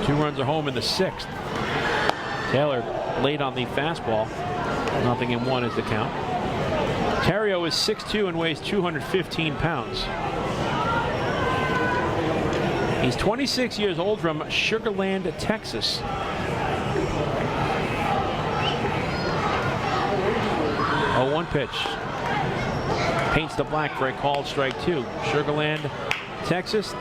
2 runs are home in the 6th. Taylor late on the fastball. 0-1 is the count. Terrio is 6'2" and weighs 215 pounds. He's 26 years old from Sugar Land, Texas. Oh, 1 pitch. Paints the black for a called strike 2. Sugar Land, Texas.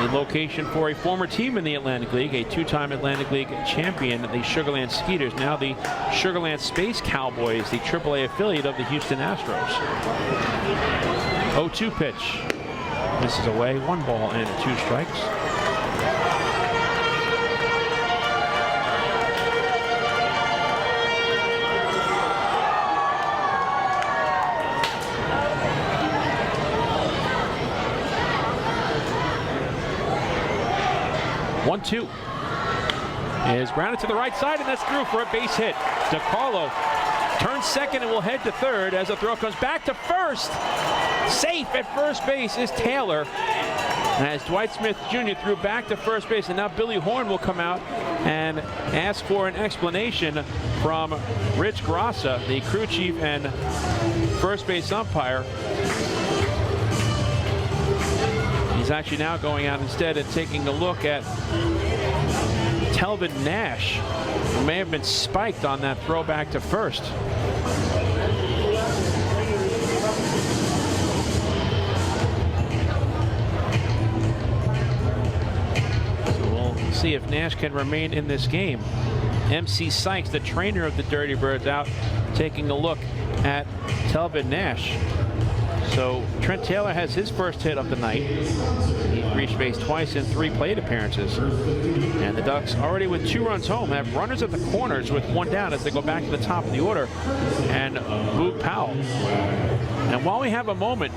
The location for a former team in the Atlantic League, a 2-time Atlantic League champion, the Sugar Land Skeeters, now the Sugar Land Space Cowboys, the AAA affiliate of the Houston Astros. 0-2 pitch. Misses away. 1 ball and 2 strikes. One-two is grounded to the right side, and that's through for a base hit. DeCarlo turns second and will head to third as the throw comes back to first. Safe at first base is Taylor, as Dwight Smith Jr. threw back to first base, and now Billy Horn will come out and ask for an explanation from Rich Grassa, the crew chief and first base umpire. He's actually now going out instead and taking a look at Telvin Nash, who may have been spiked on that throw back to first. So we'll see if Nash can remain in this game. MC Sykes, the trainer of the Dirty Birds, out taking a look at Telvin Nash. So Trent Taylor has his first hit of the night. He reached base twice in 3 plate appearances. And the Ducks, already with 2 runs home, have runners at the corners with 1 down as they go back to the top of the order and Boog Powell. And while we have a moment,